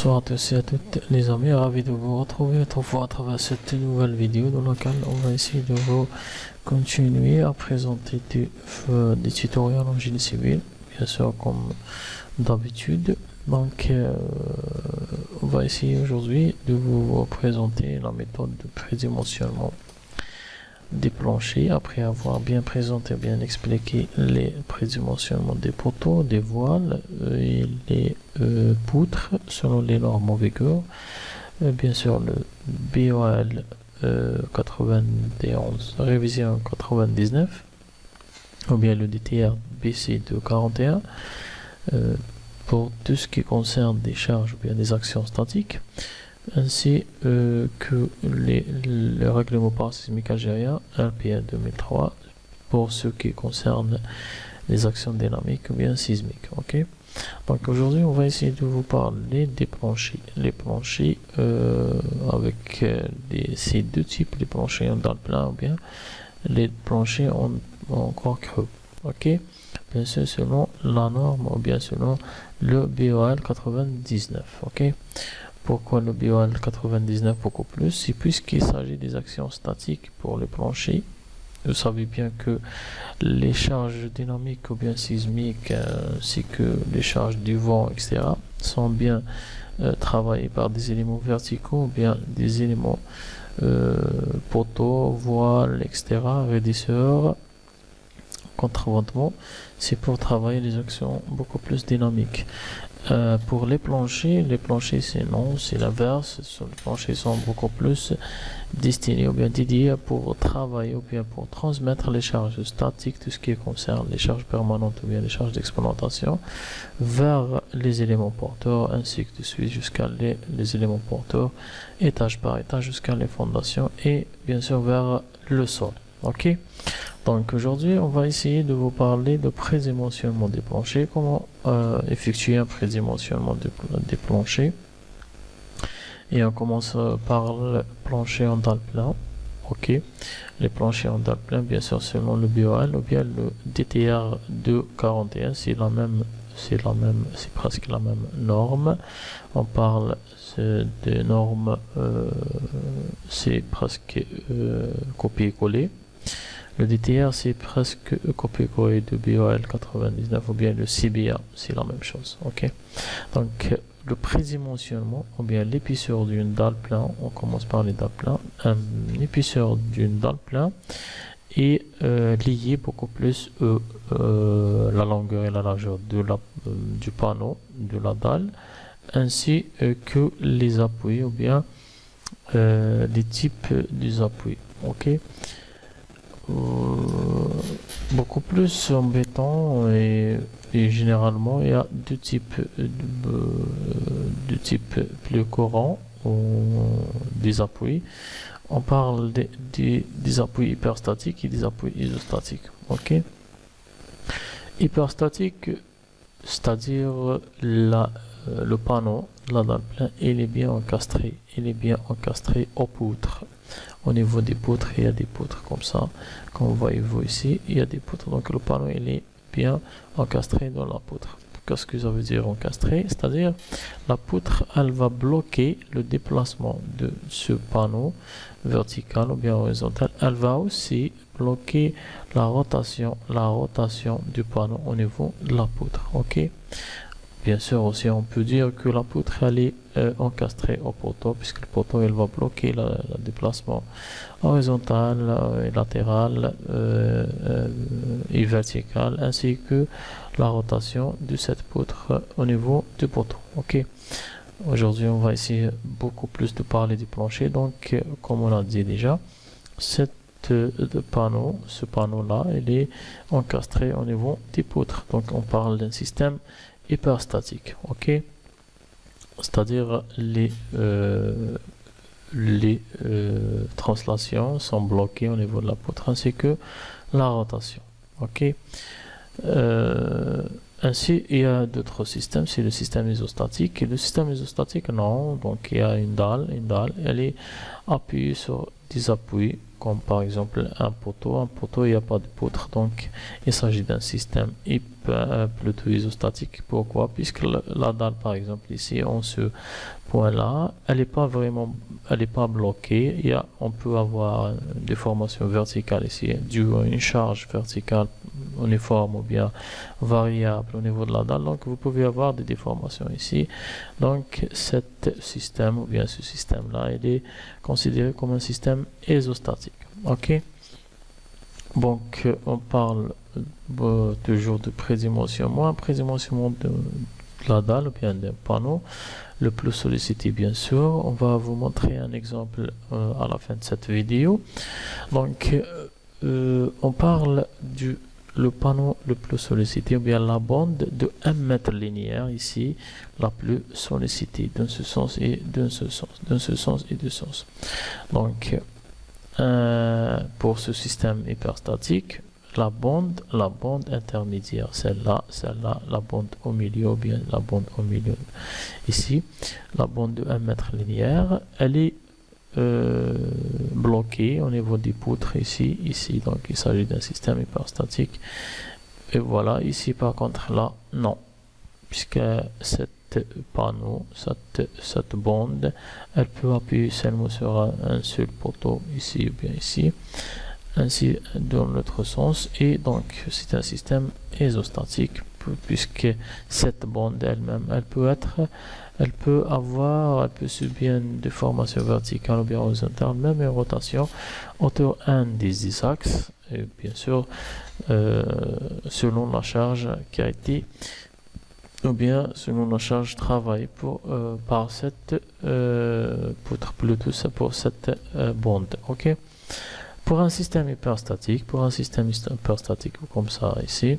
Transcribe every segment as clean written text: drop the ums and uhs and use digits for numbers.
Bonsoir à tous et à toutes les amis, ravi de vous retrouver autrefois à travers cette nouvelle vidéo dans laquelle on va essayer de vous continuer à présenter des tutoriels en génie civil, bien sûr comme d'habitude. Donc on va essayer aujourd'hui de vous présenter la méthode de prédimensionnement des planchers après avoir bien présenté, bien expliqué les prédimensionnements des poteaux, des voiles et les poutres selon les normes en vigueur. Bien sûr le BOL 91 révision 99 ou bien le DTR BC 241 pour tout ce qui concerne des charges ou bien des actions statiques, ainsi que le règlement parasismique algérien RPA 2003 pour ce qui concerne les actions dynamiques ou bien sismiques. Ok, donc aujourd'hui on va essayer de vous parler des planchers. Les planchers avec ces deux types, les planchers en dalle plein ou bien les planchers en corps creux. Ok, bien sûr selon la norme ou bien selon le BOL 99. Ok, pourquoi le BOL 99 beaucoup plus? C'est puisqu'il s'agit des actions statiques pour les planchers. Vous savez bien que les charges dynamiques ou bien sismiques ainsi que les charges du vent, etc. sont bien travaillées par des éléments verticaux ou bien des éléments poteaux, voiles, etc. raidisseurs, contreventement. C'est pour travailler les actions beaucoup plus dynamiques. Pour les planchers c'est non, c'est l'inverse. Les planchers sont beaucoup plus destinés ou bien dédiés pour travailler ou bien pour transmettre les charges statiques, tout ce qui concerne les charges permanentes ou bien les charges d'exploitation vers les éléments porteurs, ainsi que de suite jusqu'à les éléments porteurs, étage par étage jusqu'à les fondations et bien sûr vers le sol. Ok, donc aujourd'hui on va essayer de vous parler de prédimensionnement des planchers, comment effectuer un prédimensionnement des planchers, et on commence par le plancher en dalle plein. Ok, les planchers en dalle plein bien sûr selon le BOL ou bien le DTR 241, c'est presque la même norme. On parle de normes, c'est presque copier-coller. Le DTR c'est presque copier-coller de BOL 99 ou bien le CBA, c'est la même chose. Ok, donc le prédimensionnement ou bien l'épaisseur d'une dalle plein, on commence par les dalles plein. L'épaisseur d'une dalle plein est liée beaucoup plus la longueur et la largeur du panneau de la dalle, ainsi que les appuis ou bien les types des appuis. Ok, beaucoup plus embêtant et généralement il y a deux types plus courants des appuis. On parle des appuis hyperstatiques et des appuis isostatiques. Ok, hyperstatique, c'est-à-dire le panneau, la dalle plein, il est bien encastré aux poutres. Au niveau des poutres, il y a des poutres comme ça, comme vous voyez ici, il y a des poutres, donc le panneau il est bien encastré dans la poutre. Qu'est-ce que ça veut dire encastré? C'est-à-dire la poutre elle va bloquer le déplacement de ce panneau vertical ou bien horizontal. Elle va aussi bloquer la rotation du panneau au niveau de la poutre. Ok, bien sûr aussi on peut dire que la poutre elle est encastrée au poteau, puisque le poteau il va bloquer le déplacement horizontal et latéral et vertical, ainsi que la rotation de cette poutre au niveau du poteau. Ok, aujourd'hui on va essayer beaucoup plus de parler du plancher. Donc comme on l'a dit déjà, ce panneau là il est encastré au niveau des poutres, donc on parle d'un système hyperstatique. Ok, c'est-à-dire les translations sont bloquées au niveau de la poutre ainsi que la rotation. Ok, ainsi il y a d'autres systèmes, c'est le système isostatique. Et le système isostatique non, donc il y a une dalle, elle est appuyée sur des appuis comme par exemple un poteau, il n'y a pas de poutre, donc il s'agit d'un système plutôt isostatique. Pourquoi? Puisque la dalle, par exemple, ici, en ce point-là, elle n'est pas bloquée. On peut avoir une déformation verticale ici, due à une charge verticale uniforme ou bien variable au niveau de la dalle. Donc, vous pouvez avoir des déformations ici. Donc, ce système ou bien ce système-là, il est considéré comme un système isostatique. Ok? Donc, on parle toujours de prédimensionnement. Un prédimensionnement de la dalle ou bien d'un panneau, le plus sollicité bien sûr. On va vous montrer un exemple à la fin de cette vidéo. Donc, on parle le panneau le plus sollicité, ou bien la bande de 1 mètre linéaire ici, la plus sollicitée, dans ce sens et dans ce sens, dans ce sens et de sens. Donc, pour ce système hyperstatique, la bande intermédiaire, celle-là, la bande au milieu, ou bien la bande au milieu ici, la bande de 1 mètre linéaire, elle est bloquée au niveau des poutres ici, donc il s'agit d'un système hyperstatique. Et voilà, ici par contre là, non, puisque cette panneau, cette bande, elle peut appuyer seulement sur un seul poteau ici ou bien ici, ainsi dans l'autre sens, et donc c'est un système isostatique puisque cette bande elle-même, elle peut subir une déformation verticale ou bien horizontale, même une rotation autour d'un des axes, et bien sûr selon la charge qui a été, ou bien selon la charge travaillée par cette poutre, plutôt pour cette bande. Ok. Pour un système hyperstatique, comme ça ici,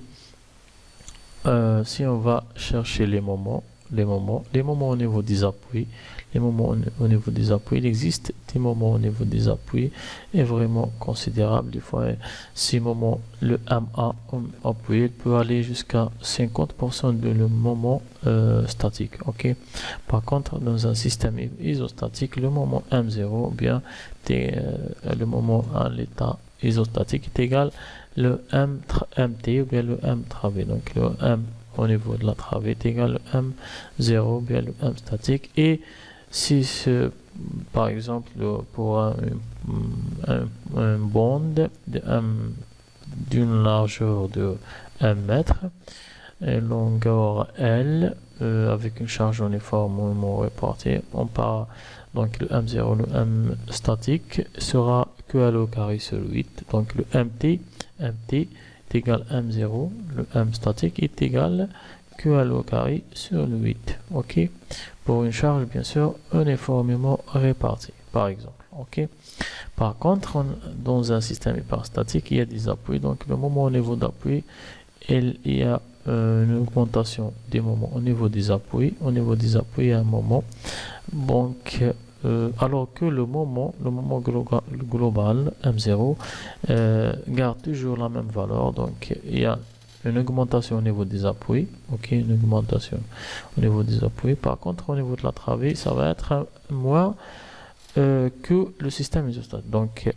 si on va chercher les moments au niveau des appuis, il existe des moments au niveau des appuis est vraiment considérable. Des fois, si moment le MA appuyé, il peut aller jusqu'à 50% de le moment statique. Ok. Par contre, dans un système isostatique, le moment M0, bien le moment à l'état isostatique est égal le MT ou bien le M travé. Donc le M au niveau de la travée est égal au M0 ou bien le M statique. Et si par exemple pour un bande d'une largeur de 1 mètre et longueur L avec une charge uniformément répartie, on part donc le M0, le M statique sera QL au carré sur 8, donc le MT est égal à M0, le M statique est égal QL au carré sur le 8, ok, pour une charge bien sûr uniformément répartie, par exemple, ok. Par contre, dans un système hyperstatique, il y a des appuis, donc le moment au niveau d'appui, il y a une augmentation des moments au niveau des appuis, il y a un moment, donc alors que le moment global M0 garde toujours la même valeur, donc il y a une augmentation au niveau des appuis, ok, une augmentation au niveau des appuis. Par contre, au niveau de la travée, ça va être moins que le système isostatique. Donc,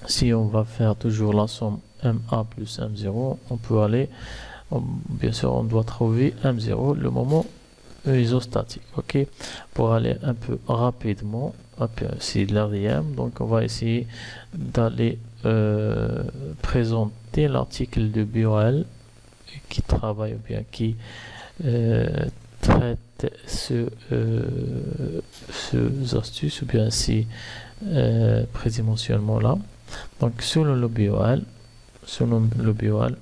si on va faire toujours la somme MA plus M0, on peut aller, bien sûr, on doit trouver M0, le moment isostatique, ok. Pour aller un peu rapidement, c'est l'RDM, donc on va essayer d'aller présenter l'article de BOL qui travaille ou bien qui traite ces astuces ou bien ces prédimensionnements là. Donc selon le BOL,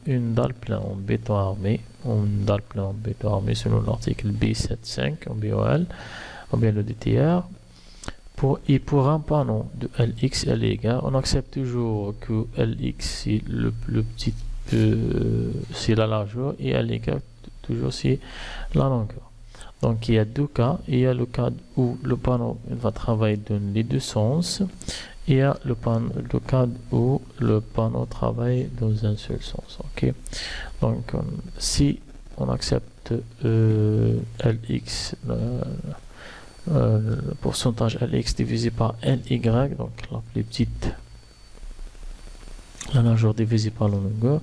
une dalle pleine en béton armé, selon l'article B75 en BOL, ou bien le DTR, pour un panneau de LX, L égale, on accepte toujours que LX c'est le petit, c'est la largeur, et L égale toujours c'est la longueur. Donc il y a deux cas. Il y a le cas où le panneau va travailler dans les deux sens. Il y a le cas où le panneau travaille dans un seul sens. Ok. Donc si on accepte LX, le pourcentage LX divisé par LY, donc la plus petite la largeur divisée par la longueur.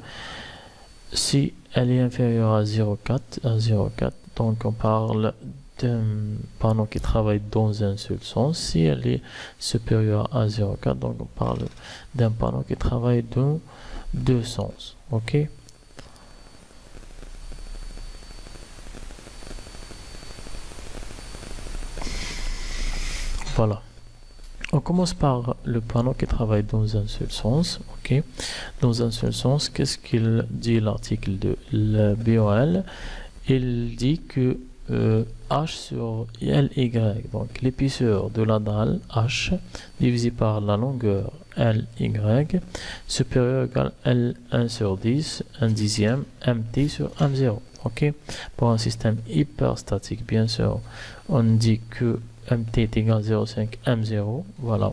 Si elle est inférieure à 0,4, donc on parle d'un panneau qui travaille dans un seul sens. Si elle est supérieure à 0,4, donc on parle d'un panneau qui travaille dans deux sens. Ok. Voilà. On commence par le panneau qui travaille dans un seul sens. Ok. Dans un seul sens, qu'est-ce qu'il dit l'article de la BOL? Il dit que H sur LY, donc l'épaisseur de la dalle H divisé par la longueur LY supérieur ou égal L1 sur 10, 1 dixième MT sur M0. Ok. Pour un système hyperstatique, bien sûr, on dit que MT est égal à 0,5 M0. Voilà.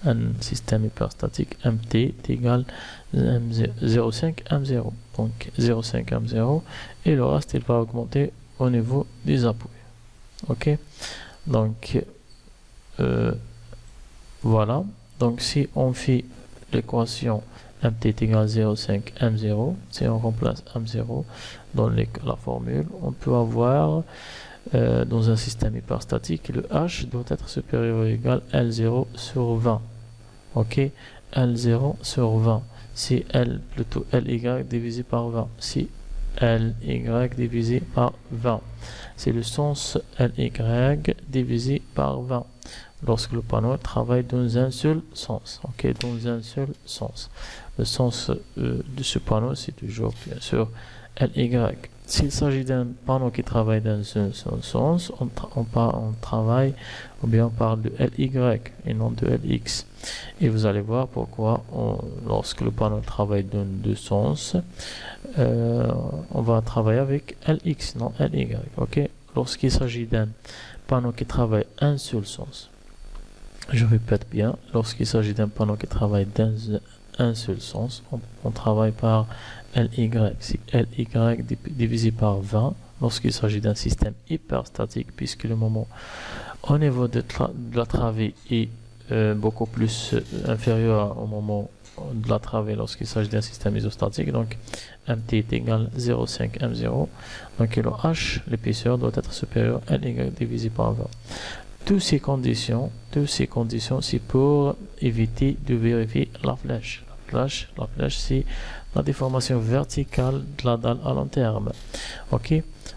Un système hyperstatique, MT est égal à 0,5 M0. Donc 0,5 M0. Et le reste, il va augmenter au niveau des appuis. Ok. Donc, voilà. Donc, si on fait l'équation MT est égal à 0,5 M0, si on remplace M0 dans la formule, on peut avoir dans un système hyperstatique, le H doit être supérieur ou égal à L0 sur 20. Ok, L0 sur 20. Si L plutôt LY divisé par 20. Si LY divisé par 20. C'est le sens LY divisé par 20. Lorsque le panneau travaille dans un seul sens. Ok, dans un seul sens. Le sens de ce panneau, c'est toujours bien sûr LY. S'il s'agit d'un panneau qui travaille dans un seul sens, on travaille ou bien on parle de LY et non de LX. Et vous allez voir pourquoi lorsque le panneau travaille dans deux sens, on va travailler avec LX, non LY. Ok. Lorsqu'il s'agit d'un panneau qui travaille un seul sens, je répète bien, lorsqu'il s'agit d'un panneau qui travaille dans un seul sens, on travaille par LY. Si LY divisé par 20, lorsqu'il s'agit d'un système hyperstatique, puisque le moment au niveau de la travée est beaucoup plus inférieur au moment de la travée lorsqu'il s'agit d'un système isostatique. Donc MT est égal à 0,5 M0. Donc le H, l'épaisseur, doit être supérieur à LY divisé par 20. Toutes ces conditions, c'est pour éviter de vérifier la flèche. La flèche, c'est la déformation verticale de la dalle à long terme. Ok.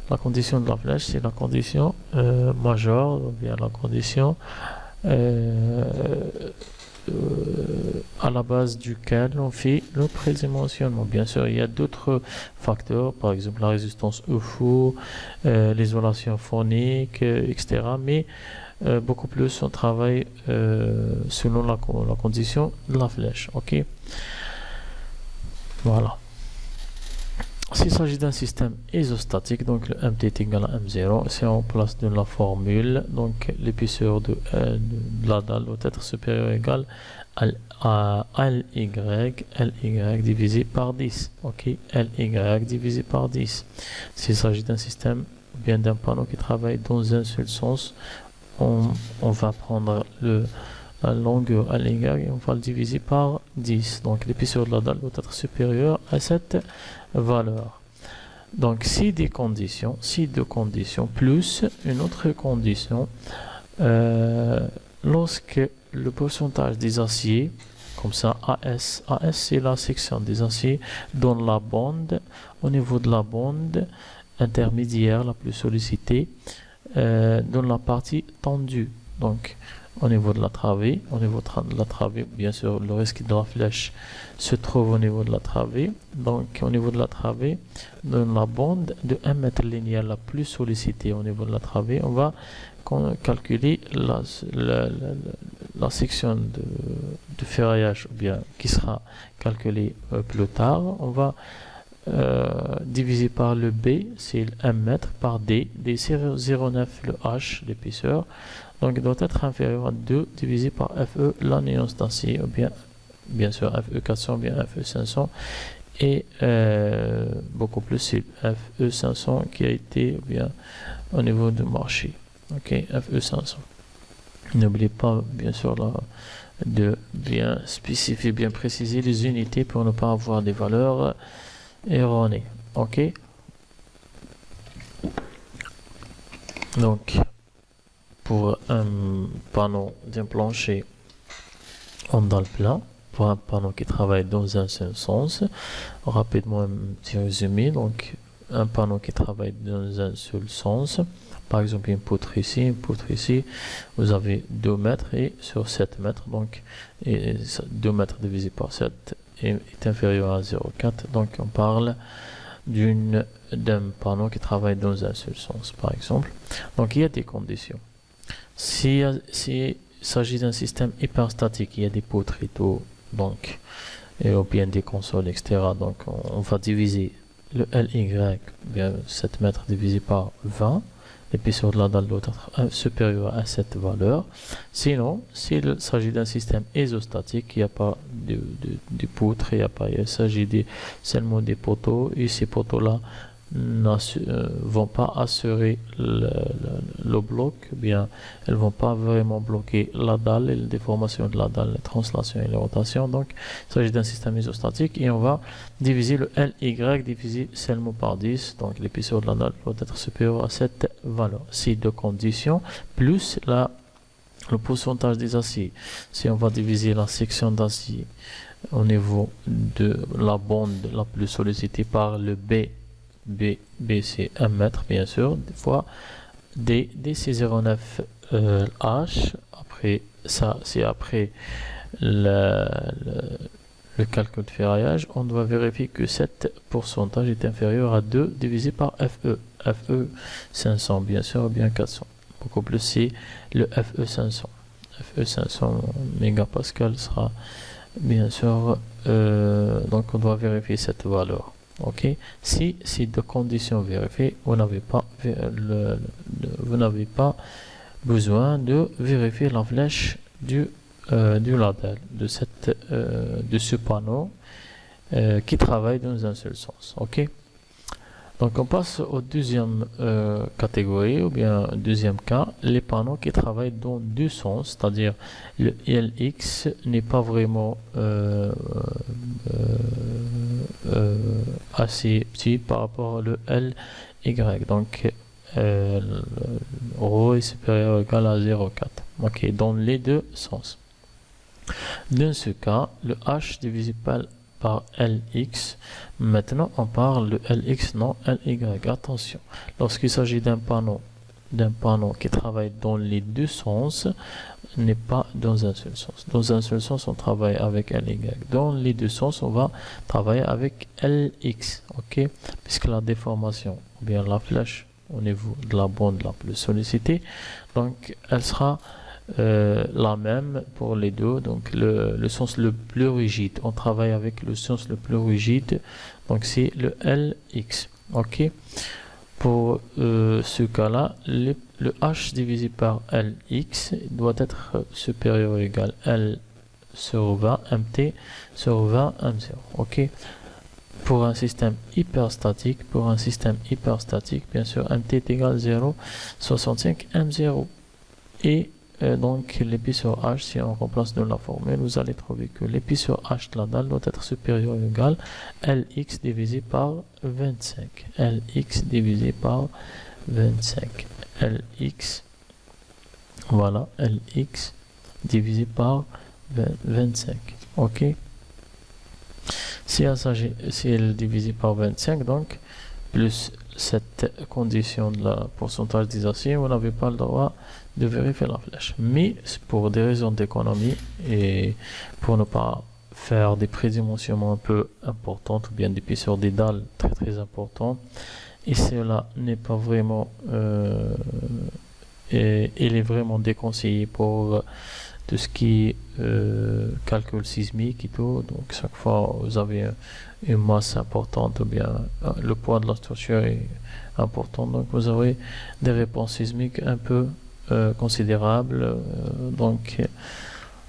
La condition de la flèche, c'est la condition majeure, ou bien la condition à la base duquel on fait le prédimensionnement. Bien sûr, il y a d'autres facteurs, par exemple la résistance au four, l'isolation phonique, etc. Mais beaucoup plus on travaille selon la condition de la flèche. Ok. Voilà. S'il s'agit d'un système isostatique, donc le MT est égal à M0, si on place dans la formule, donc l'épaisseur de la dalle doit être supérieure ou égale à LY divisé par 10. Ok, LY divisé par 10. S'il s'agit d'un système, bien d'un panneau qui travaille dans un seul sens, on va prendre la longueur LY et on va le diviser par 10. Donc l'épaisseur de la dalle doit être supérieure à cette valeur. Donc si deux conditions plus une autre condition, lorsque le pourcentage des aciers, comme ça AS c'est la section des aciers dans la bande, au niveau de la bande intermédiaire la plus sollicitée, dans la partie tendue. Donc au niveau de la travée, bien sûr le risque de la flèche se trouve au niveau de la travée. Donc au niveau de la travée, dans la bande de 1 mètre linéaire la plus sollicitée au niveau de la travée, on va calculer la section de ferraillage, ou bien qui sera calculée plus tard. On va diviser par le B, c'est 1 mètre, par D, c'est 0,9 le H, l'épaisseur. Donc il doit être inférieur à 2 divisé par Fe, la nuance d'acier, ou bien sûr Fe 400, bien Fe 500, et beaucoup plus c'est Fe 500 qui a été bien au niveau du marché. Ok, Fe 500. N'oubliez pas bien sûr de bien spécifier, bien préciser les unités pour ne pas avoir des valeurs erronées. Ok. Donc, pour un panneau d'un plancher en dalle plein, pour un panneau qui travaille dans un seul sens, rapidement un petit résumé. Donc, un panneau qui travaille dans un seul sens, par exemple une poutre ici, vous avez 2 mètres et sur 7 mètres, donc 2 mètres divisé par 7 est inférieur à 0,4, donc on parle d'un panneau qui travaille dans un seul sens, par exemple. Donc il y a des conditions. S'il s'agit d'un système hyperstatique, il y a des poutres et tout, donc, ou bien des consoles, etc. Donc on va diviser le LY, bien 7 mètres divisé par 20, l'épaisseur de la dalle doit être supérieure à cette valeur. Sinon, s'il s'agit d'un système isostatique, il n'y a pas de poutres, il s'agit seulement des poteaux, et ces poteaux-là vont pas assurer le bloc, bien elles vont pas vraiment bloquer la dalle et la déformation de la dalle, la translation et la rotation. Donc il s'agit d'un système isostatique et on va diviser le LY divisé seulement par 10, donc l'épaisseur de la dalle doit être supérieure à cette valeur. Ces deux conditions plus le pourcentage des aciers. Si on va diviser la section d'acier au niveau de la bande la plus sollicitée par le B c'est 1 mètre, bien sûr, des fois D c'est 0,9 H. Après ça, c'est après le calcul de ferraillage, on doit vérifier que cet pourcentage est inférieur à 2 divisé par FE. FE 500, bien sûr, ou bien 400. Beaucoup plus, c'est le FE 500. FE 500 mégapascal sera, bien sûr, donc on doit vérifier cette valeur. Ok, si ces deux conditions vérifiées, vous n'avez pas besoin de vérifier la flèche du label de ce panneau qui travaille dans un seul sens. Ok, donc on passe au deuxième catégorie, ou bien deuxième cas, les panneaux qui travaillent dans deux sens, c'est-à-dire le LX n'est pas vraiment assez petit par rapport au LY, donc ρ est supérieur ou égal à 0,4. Ok, dans les deux sens. Dans ce cas, le H divisé par LX. Maintenant, on parle de LX, non LY. Attention, lorsqu'il s'agit d'un panneau qui travaille dans les deux sens, n'est pas dans un seul sens. Dans un seul sens, on travaille avec LY. Dans les deux sens, on va travailler avec LX. Ok, puisque la déformation, ou bien la flèche au niveau de la bande la plus sollicitée, donc elle sera la même pour les deux, donc le sens le plus rigide, on travaille avec le sens le plus rigide, donc c'est le LX. Ok, pour ce cas là, le H divisé par LX doit être supérieur ou égal à L sur 20 MT sur 20 M0. Ok, pour un système hyperstatique, bien sûr MT est égal à 0,65 M0 et donc l'épi sur H, si on remplace dans la formule, vous allez trouver que l'épi sur H de la dalle doit être supérieur ou égal à LX divisé par 25. LX divisé par 25. LX, voilà, LX divisé par 25. Ok. Si elle est divisée par 25, donc, plus cette condition de la pourcentage des aciers, vous n'avez pas le droit de vérifier la flèche. Mais pour des raisons d'économie et pour ne pas faire des prédimensionnements un peu importantes ou bien d'épaisseur des dalles très importantes, et cela n'est pas vraiment il est vraiment déconseillé pour tout ce qui est calcul sismique et tout. Donc chaque fois vous avez une masse importante ou bien le poids de la structure est important, donc vous aurez des réponses sismiques un peu considérables, donc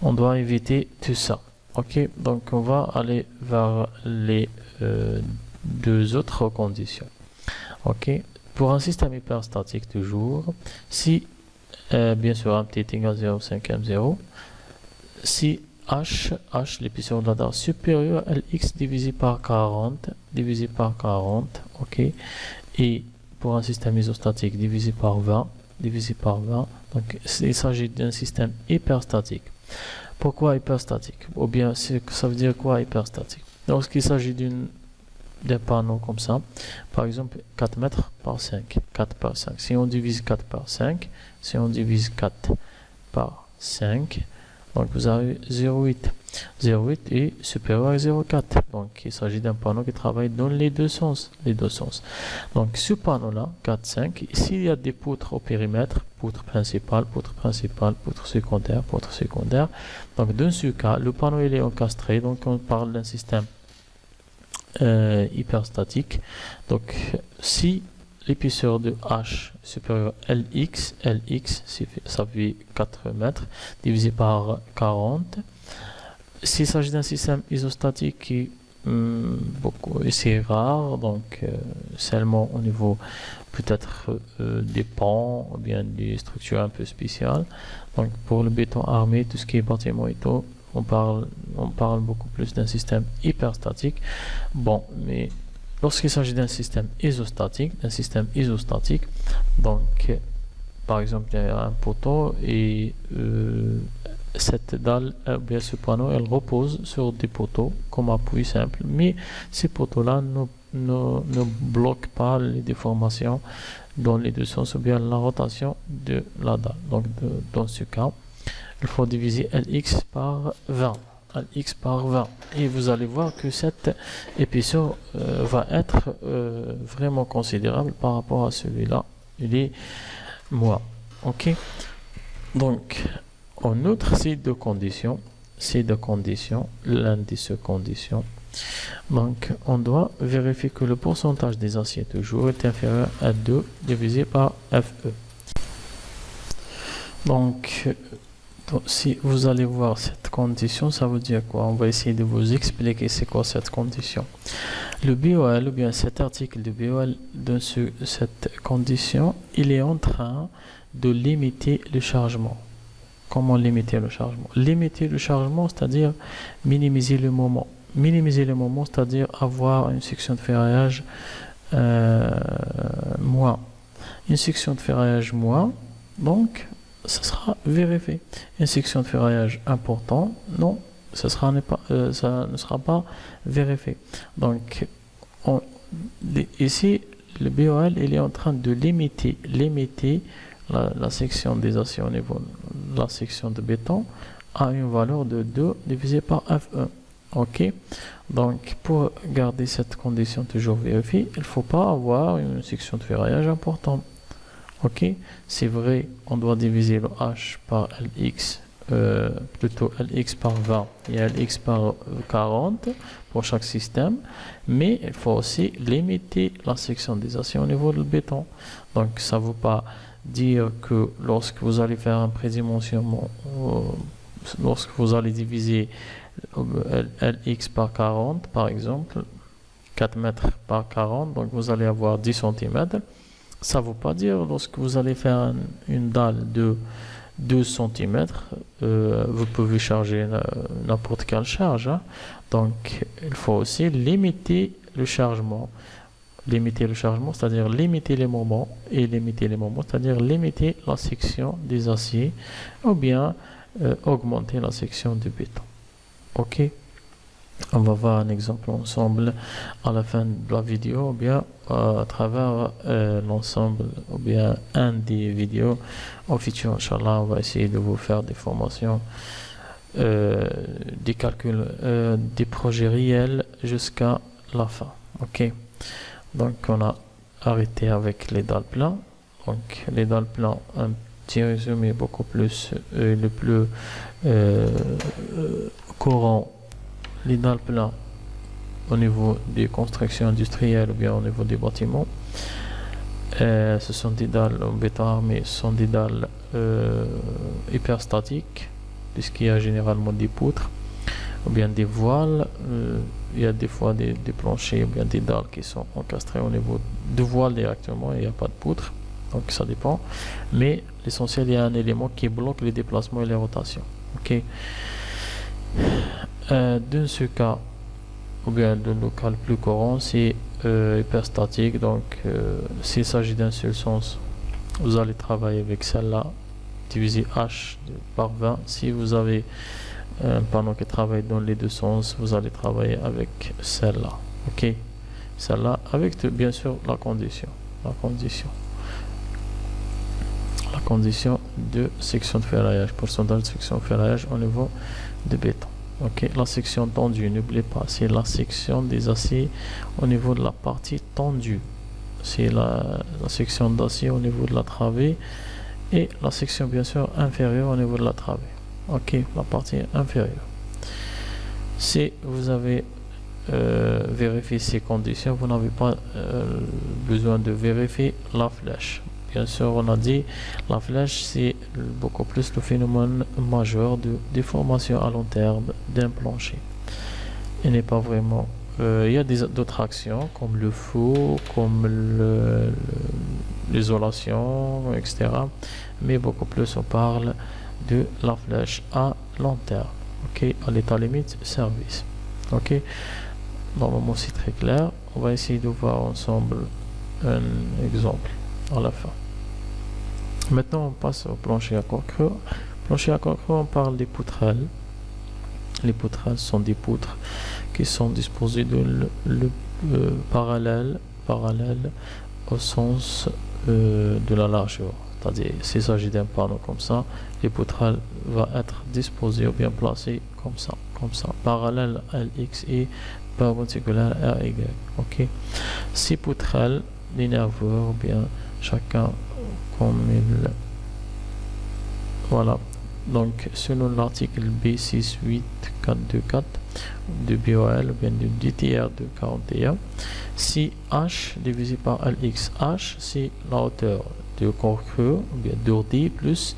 on doit éviter tout ça. Ok, donc on va aller vers les deux autres conditions. Ok, pour un système hyperstatique toujours, si bien sûr MT est égal à 0,5 M0, si H, l'épaisseur de la dalle supérieure à Lx divisé par 40, ok, et pour un système isostatique divisé par 20, donc il s'agit d'un système hyperstatique. Pourquoi hyperstatique? Ou bien ça veut dire quoi hyperstatique? Lorsqu'il s'agit d'un panneau comme ça, par exemple 4 mètres par 5, 4 par 5. Si on divise 4 par 5, donc vous avez 0,8. 0,8 est supérieur à 0,4. Donc il s'agit d'un panneau qui travaille dans les deux sens. Donc ce panneau-là, 4, 5, s'il y a des poutres au périmètre, poutre principale, poutre secondaire, donc dans ce cas, le panneau il est encastré, donc on parle d'un système hyperstatique. Donc si l'épaisseur de H supérieure à Lx, ça fait 4 mètres, divisé par 40. S'il s'agit d'un système isostatique qui c'est rare, donc seulement au niveau peut-être des ponts ou bien des structures un peu spéciales. Donc pour le béton armé, tout ce qui est bâtiment et tout, on parle beaucoup plus d'un système hyperstatique. Bon, mais lorsqu'il s'agit d'un système isostatique, donc par exemple il y a un poteau et cette dalle, bien ce panneau, elle repose sur des poteaux comme appui simple, mais ces poteaux-là ne bloquent pas les déformations dans les deux sens ou bien la rotation de la dalle. Donc dans ce cas, il faut diviser Lx par 20. Et vous allez voir que cette épaisseur va être vraiment considérable par rapport à celui-là. Il est moins. Ok. Donc en outre, ces deux conditions, l'une de ces conditions, donc on doit vérifier que le pourcentage des aciers toujours est inférieur à 2 divisé par Fe. Donc si vous allez voir cette condition, ça veut dire quoi? On va essayer de vous expliquer c'est quoi cette condition. Le BOL, ou bien cet article de BOL, dans cette condition, il est en train de limiter le chargement. Comment limiter le chargement? Limiter le chargement, c'est-à-dire minimiser le moment. Minimiser le moment, c'est-à-dire avoir une section de ferraillage moins. Une section de ferraillage moins, donc ça sera vérifié. Une section de ferraillage important, non, ça ne sera pas vérifié. Donc ici, le BOL il est en train de limiter la section des aciers au niveau de la section de béton à une valeur de 2 divisé par Fe. Ok, donc pour garder cette condition toujours vérifiée, il ne faut pas avoir une section de ferraillage importante. Ok, c'est vrai, on doit diviser le H par Lx, plutôt Lx par 20 et Lx par 40 pour chaque système, mais il faut aussi limiter la section des aciers au niveau du béton. Donc ça ne veut pas dire que lorsque vous allez faire un prédimensionnement, lorsque vous allez diviser Lx par 40 par exemple, 4 mètres par 40, donc vous allez avoir 10 cm. Ça ne veut pas dire lorsque vous allez faire une dalle de 2 cm, vous pouvez charger n'importe quelle charge. Hein. Donc il faut aussi limiter le chargement. Limiter le chargement, c'est-à-dire limiter les moments, c'est-à-dire limiter la section des aciers, ou bien augmenter la section du béton. Ok, on va voir un exemple ensemble à la fin de la vidéo, ou bien à travers l'ensemble, ou bien un des vidéos au futur. Inch'Allah, on va essayer de vous faire des formations, des calculs, des projets réels jusqu'à la fin. Ok. Donc on a arrêté avec les dalles plans. Donc les dalles plans, un petit résumé beaucoup plus le plus courant. Les dalles plans au niveau des constructions industrielles ou bien au niveau des bâtiments. Ce sont des dalles en béton armé, ce sont des dalles hyperstatiques puisqu'il y a généralement des poutres ou bien des voiles. Il y a des fois des planchers ou bien des dalles qui sont encastrées au niveau de voiles directement, il n'y a pas de poutre, donc ça dépend. Mais l'essentiel, il y a un élément qui bloque les déplacements et les rotations. Ok. Dans ce cas, ou bien le cas le plus courant, c'est hyperstatique. Donc, s'il s'agit d'un seul sens, vous allez travailler avec celle-là, diviser h par 20. Si vous avez un panneau qui travaille dans les deux sens, vous allez travailler avec celle-là. Ok, celle-là avec bien sûr la condition de section de ferraillage, pourcentage de section de ferraillage au niveau de béton. Ok, la section tendue, n'oubliez pas, c'est la section des aciers au niveau de la partie tendue. C'est la section d'acier au niveau de la travée et la section bien sûr inférieure au niveau de la travée. Ok, la partie inférieure. Si vous avez vérifié ces conditions, vous n'avez pas besoin de vérifier la flèche. Bien sûr, on a dit la flèche, c'est beaucoup plus le phénomène majeur de déformation à long terme d'un plancher. Il n'est pas vraiment... il y a d'autres actions comme le feu, comme l'isolation, etc. Mais beaucoup plus on parle de la flèche à long terme. Ok, à l'état limite service. Ok, normalement c'est très clair. On va essayer de voir ensemble un exemple à la fin. Maintenant, on passe au plancher à corps creux. Plancher à corps creux, on parle des poutrelles. Les poutrelles sont des poutres qui sont disposées de parallèle au sens de la largeur. C'est-à-dire, s'il s'agit d'un panneau comme ça, les poutrelles vont être disposées ou bien placées comme ça, parallèle LX et perpendiculaire RY. Ok. Ces poutrelles, les nervures, ou bien chacun comme il... Voilà. Donc, selon l'article B68424 de BOL, ou bien du DTR de 41, si H divisé par LX, H, c'est la hauteur de corps creux, ou bien d'ordi, plus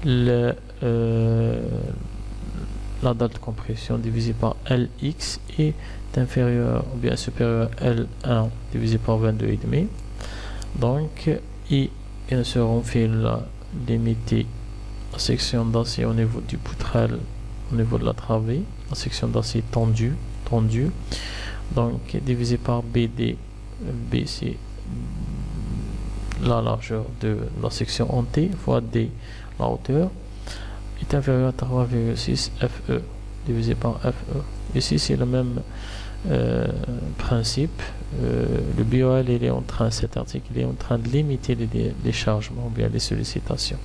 la date de compression divisé par LX est inférieur ou bien supérieur à L1 divisé par 22,5. Donc, et bien sûr, on fait limiter la section d'acier au niveau du poutrelle, au niveau de la travée, la section d'acier tendue. Donc, divisé par BD, B c'est la largeur de la section en T fois D, la hauteur, est inférieur à 3,6 FE, divisé par FE. Ici, c'est le même principe. Le BOL, il est en train, cet article, il est en train de limiter les chargements ou bien les sollicitations.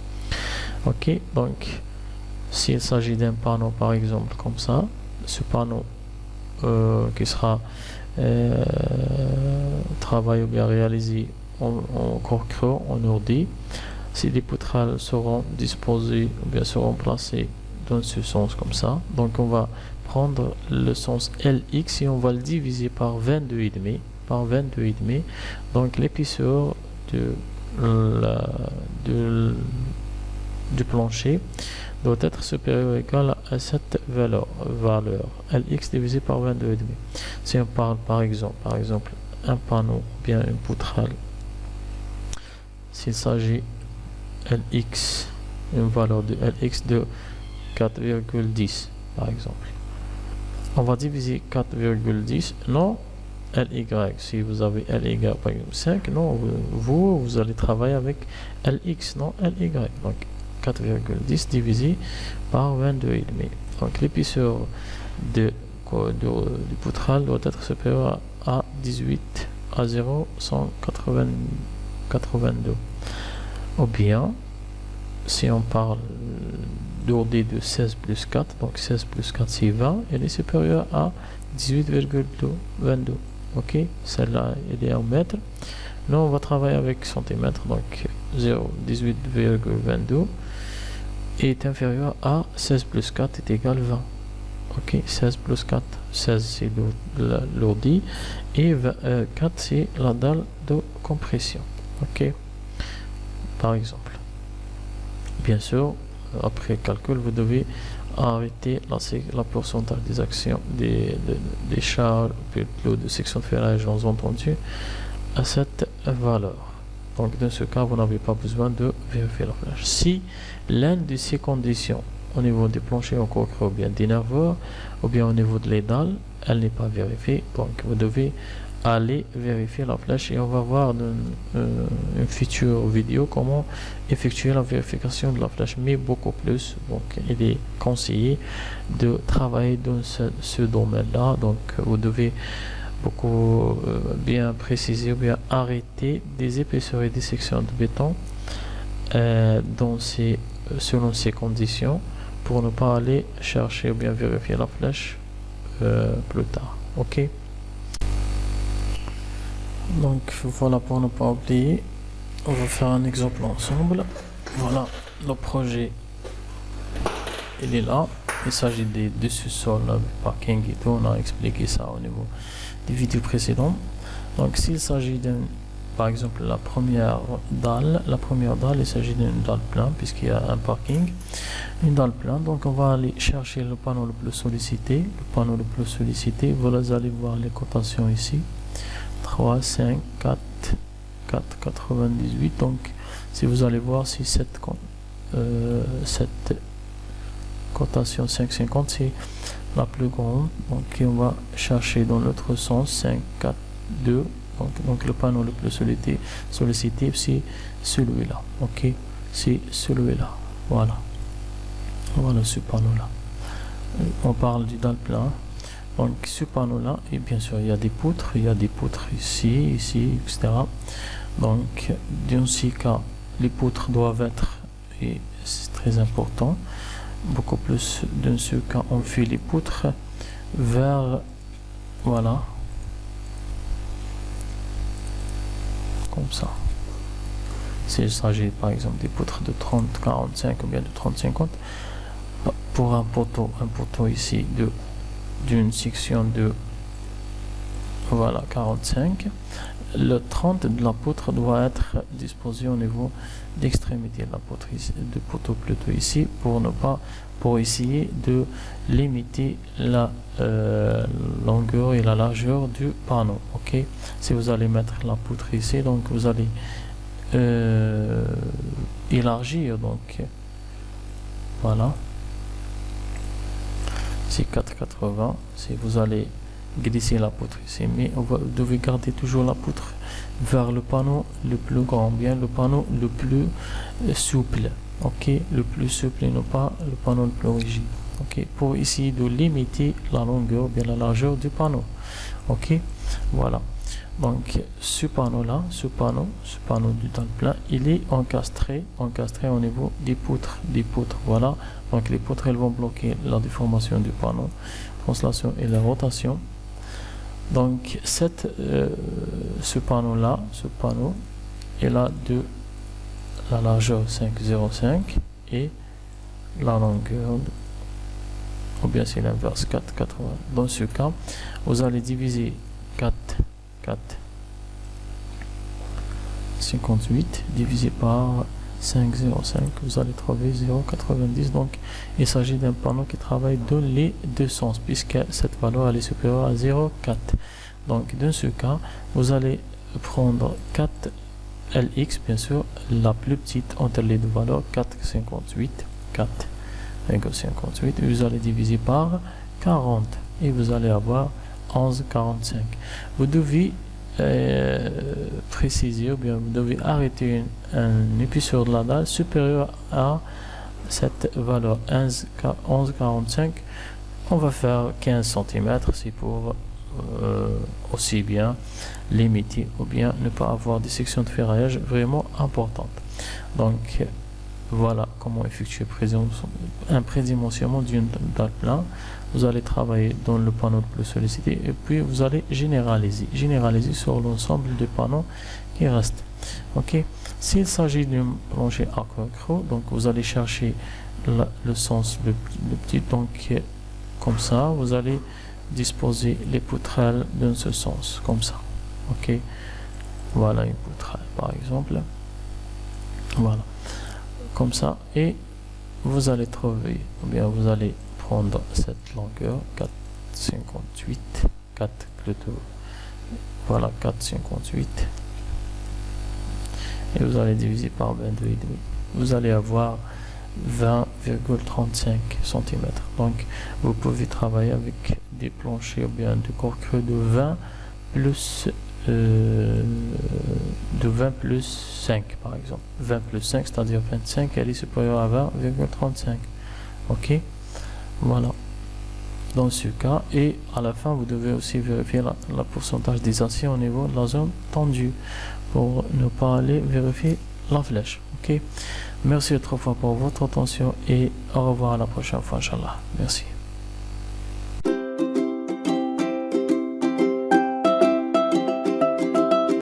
Ok, donc s'il s'agit d'un panneau par exemple comme ça, ce panneau qui sera travaillé ou bien réalisé en corps creux, en ordi, si les poutrelles seront disposées ou bien seront placées dans ce sens comme ça, donc on va prendre le sens LX et on va le diviser par 22,5, donc l'épaisseur du plancher doit être supérieur ou égal à cette valeur LX divisé par 22,5. Si on parle par exemple un panneau bien une poutrelle, s'il s'agit LX, une valeur de LX de 4,10 par exemple, on va diviser 4,10, non LY, si vous avez LY par exemple 5, non, vous allez travailler avec LX, non LY, donc 4,10 divisé par 22,5. Donc l'épaisseur du poutrelle doit être supérieure à 18 à 0,182. Ou bien, si on parle d'ordi de 16 plus 4, donc 16 plus 4 c'est 20, elle est supérieure à 18,22. Ok, celle-là elle est en mètres. Là on va travailler avec centimètres, donc 0,18,22 est inférieur à 16 plus 4 est égal 20. Ok, 16 plus 4, 16 c'est l'ordi et 4 c'est la dalle de compression. Ok, par exemple. Bien sûr, après calcul, vous devez arrêter la pourcentage des actions, des charges, plutôt de section de ferraillage, entendu, à cette valeur. Donc, dans ce cas, vous n'avez pas besoin de vérifier la flèche. Si l'une de ces conditions, au niveau des planchers en coque ou bien des nerveurs, ou bien au niveau de les dalles, elle n'est pas vérifiée. Donc vous devez aller vérifier la flèche et on va voir une future vidéo comment effectuer la vérification de la flèche, mais beaucoup plus. Donc il est conseillé de travailler dans ce domaine-là. Donc vous devez beaucoup bien préciser ou bien arrêter des épaisseurs et des sections de béton selon ces conditions pour ne pas aller chercher ou bien vérifier la flèche plus tard. Ok, donc voilà, pour ne pas oublier, on va faire un exemple ensemble. Voilà, le projet il est là. Il s'agit des dessus-sols, parking et tout. On a expliqué ça au niveau des vidéos précédentes. Donc s'il s'agit par exemple la première dalle, il s'agit d'une dalle pleine puisqu'il y a un parking, une dalle pleine. Donc on va aller chercher le panneau le plus sollicité. Vous allez voir les cotations ici, 3, 5, 4, 4, 98. Donc si vous allez voir, si cette cotation 5,50 c'est la plus grande, donc on va chercher dans l'autre sens 5, 4, 2. Donc le panneau le plus sollicité c'est celui-là. Ok, c'est celui-là. Voilà ce panneau là. On parle du dalle plein. Donc ce panneau là, et bien sûr il y a des poutres, ici, etc. Donc dans ce cas les poutres doivent être, et c'est très important, beaucoup plus dans ce cas on fait les poutres vers, voilà, comme ça. S'il s'agit par exemple des poutres de 30, 45 ou bien de 30, 50, pour un poteau ici d'une section de, voilà, 45, le 30 de la poutre doit être disposé au niveau d'extrémité de la poutre ici, de poteau plutôt ici, pour essayer de limiter la longueur et la largeur du panneau. Ok, si vous allez mettre la poutre ici, donc vous allez élargir, donc voilà, c'est 4,80. Si vous allez glisser la poutre ici, mais vous devez garder toujours la poutre vers le panneau le plus grand, bien le panneau le plus souple. Ok, le plus souple et non pas le panneau le plus rigide. Ok, pour essayer de limiter la longueur, bien la largeur du panneau. Ok, voilà. Donc ce panneau là, ce panneau du dalle plein, il est encastré au niveau des poutres. Voilà, donc les poutres elles vont bloquer la déformation du panneau, translation et la rotation. Donc ce panneau il a de la largeur 5,05 et la longueur ou bien c'est l'inverse, 4,80. Dans ce cas vous allez diviser 58 divisé par 5,05, vous allez trouver 0,90. donc il s'agit d'un panneau qui travaille dans les deux sens puisque cette valeur elle est supérieure à 0,4. donc dans ce cas vous allez prendre 4 LX, bien sûr la plus petite entre les deux valeurs, 4,58, et vous allez diviser par 40 et vous allez avoir 11,45. vous devez préciser ou bien vous devez arrêter un épaisseur de la dalle supérieur à cette valeur 11,45. on va faire 15 cm, c'est pour aussi bien limiter ou bien ne pas avoir des sections de ferraillage vraiment importantes. Donc voilà comment effectuer un prédimensionnement d'une dalle plein. Vous allez travailler dans le panneau le plus sollicité et puis vous allez généraliser sur l'ensemble des panneaux qui restent. Ok, s'il s'agit d'un plancher à creux, donc vous allez chercher le sens le petit, donc comme ça vous allez disposer les poutrelles dans ce sens, comme ça. Ok, voilà une poutrelle par exemple, voilà comme ça, et vous allez trouver, ou bien vous allez prendre cette longueur 4,58, 4 plutôt, voilà 4,58, et vous allez diviser par 22,5. vous allez avoir 20,35 cm. Donc vous pouvez travailler avec des planchers ou bien des corps creux de 20 plus 5 par exemple. 20 plus 5, c'est-à-dire 25, elle est supérieure à 20,35. Ok, voilà dans ce cas. Et à la fin vous devez aussi vérifier la pourcentage des aciers au niveau de la zone tendue pour ne pas aller vérifier la flèche. Ok, merci autrefois pour votre attention et au revoir à la prochaine fois, Inch'Allah. Merci.